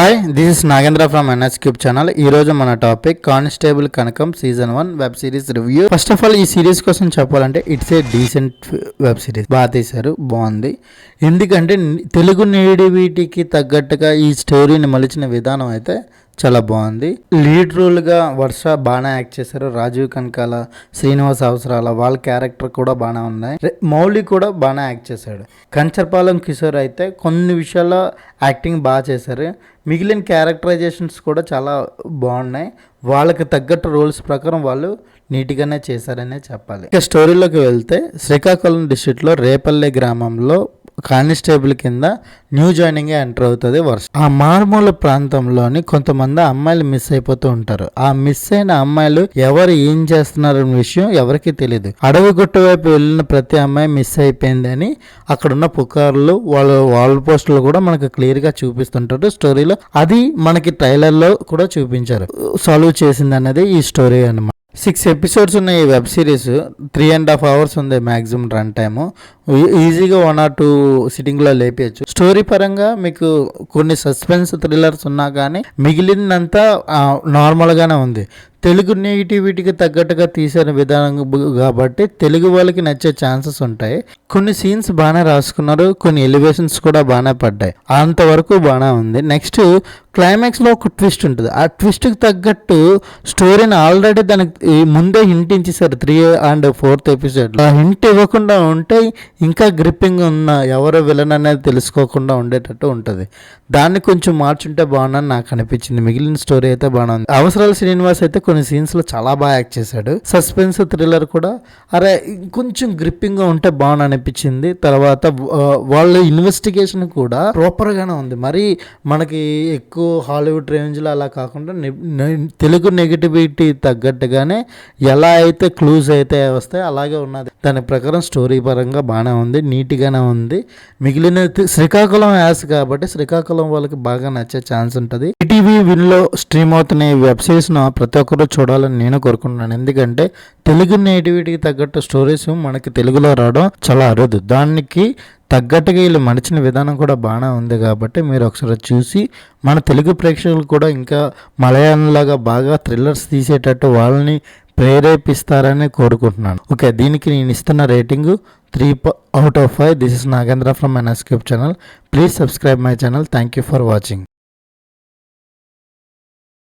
Hi, this is Nagendra from NS cube channel. ఈ రోజు మన topic constable Kanakam season 1 web series review. First of all ఈ series కోసం చెప్పాలంటే it's a decent web series. బాగా తీశారు, బాగుంది. ఎందుకంటే తెలుగు నేటివిటీకి తగ్గట్టుగా ఈ స్టోరీని మలిచిన విధానం అయితే చాలా బాగుంది. లీడ్ రోల్గా వర్ష బాగానే యాక్ట్ చేశారు. రాజీవ్ కనకాల, శ్రీనివాస్ అవసరాల వాళ్ళ క్యారెక్టర్ కూడా బాగానే ఉన్నాయి. మౌలి కూడా బాగానే యాక్ట్ చేశాడు. కంచర్పాలెం కిషోర్ అయితే కొన్ని విషయాల్లో యాక్టింగ్ బాగా చేశారు. మిగిలిన క్యారెక్టరైజేషన్స్ కూడా చాలా బాగున్నాయి. వాళ్ళకి తగ్గట్టు రోల్స్ ప్రకారం వాళ్ళు నీట్గానే చేశారనే చెప్పాలి. ఇక స్టోరీలోకి వెళ్తే శ్రీకాకుళం డిస్ట్రిక్ట్లో రేపల్లె గ్రామంలో కానిస్టేబుల్ కింద న్యూ జాయినింగ్ ఎంటర్ అవుతుంది వర్ష. ఆ మారుమూల ప్రాంతంలోని కొంతమంది అమ్మాయిలు మిస్ అయిపోతూ ఉంటారు. ఆ మిస్ అయిన అమ్మాయిలు ఎవరు ఏం చేస్తున్నారనే విషయం ఎవరికి తెలియదు. అడవి గుట్ట వైపు వెళ్ళిన ప్రతి అమ్మాయి మిస్ అయిపోయింది అని అక్కడున్న పుకార్లు వాళ్ళ పోస్టులు కూడా మనకు క్లియర్ గా చూపిస్తుంటారు స్టోరీలో. అది మనకి ట్రైలర్ లో కూడా చూపించారు. సాల్వ్ చేసింది అనేది ఈ స్టోరీ అన్నమాట. 6 ఎపిసోడ్స్ ఉన్న ఈ వెబ్ సిరీస్ 3.5 hours ఉంది మ్యాక్సిమం రన్ టైము. ఈజీగా 1 or 2 సిట్టింగ్లో లేపేయచ్చు. స్టోరీ పరంగా మీకు కొన్ని సస్పెన్స్ థ్రిల్లర్స్ ఉన్నా కానీ మిగిలినంతా నార్మల్గానే ఉంది. తెలుగు నెగిటివిటీకి తగ్గట్టుగా తీసిన విధానం కాబట్టి తెలుగు వాళ్ళకి నచ్చే ఛాన్సెస్ ఉంటాయి. కొన్ని సీన్స్ బాగానే రాసుకున్నారు, కొన్ని ఎలివేషన్స్ కూడా బాగానే పడ్డాయి. అంతవరకు బాగానే ఉంది. నెక్స్ట్ క్లైమాక్స్లో ఒక ట్విస్ట్ ఉంటుంది. ఆ ట్విస్ట్కి తగ్గట్టు స్టోరీని ఆల్రెడీ దానికి ముందే హింట్ ఇచ్చేసారు 3 and 4th ఎపిసోడ్. ఆ హింట్ ఇవ్వకుండా ఉంటే ఇంకా గ్రిప్పింగ్ ఉన్న ఎవరో విలన్ అనేది తెలుసుకోకుండా ఉండేటట్టు ఉంటుంది. దాన్ని కొంచెం మార్చుంటే బాగుందని నాకు అనిపించింది. మిగిలిన స్టోరీ అయితే బాగానే ఉంది. అవసరాల శ్రీనివాస్ అయితే కొన్ని సీన్స్లో చాలా బాగా యాక్ట్ చేశాడు. సస్పెన్స్ థ్రిల్లర్ కూడా కొంచెం గ్రిప్పింగ్గా ఉంటే బాగుంది అనిపించింది. తర్వాత వాళ్ళ ఇన్వెస్టిగేషన్ కూడా ప్రాపర్గానే ఉంది. మరి మనకి ఎక్కువ హాలీవుడ్ రేంజ్లో అలా కాకుండా తెలుగు నెగిటివిటీ తగ్గట్టుగానే ఎలా అయితే క్లూజ్ అయితే వస్తాయి అలాగే ఉన్నది. దాని ప్రకారం స్టోరీ పరంగా బాగానే ఉంది, నీట్గానే ఉంది. మిగిలిన శ్రీకాకుళం యాస్ కాబట్టి శ్రీకాకుళం వాళ్ళకి బాగా నచ్చే ఛాన్స్ ఉంటుంది. ఈటీవీ విన్లో స్ట్రీమ్ అవుతున్న ఈ వెబ్ సిరీస్ను ప్రతి ఒక్కరూ చూడాలని నేను కోరుకుంటున్నాను. ఎందుకంటే తెలుగు నేటివిటీకి తగ్గట్టు స్టోరీస్ మనకి తెలుగులో రావడం చాలా అరుదు. దానికి తగ్గట్టుగా వీళ్ళు మడిచిన విధానం కూడా బాగానే ఉంది. కాబట్టి మీరు ఒకసారి చూసి మన తెలుగు ప్రేక్షకులు కూడా ఇంకా మలయాళంలాగా బాగా థ్రిల్లర్స్ తీసేటట్టు వాళ్ళని ప్రేరేపిస్తారని కోరుకుంటున్నాను. ఓకే, దీనికి నేను ఇస్తున్న rating 3 out of 5. This is Nagendra from NS cube channel. Please subscribe my channel. Thank you for watching.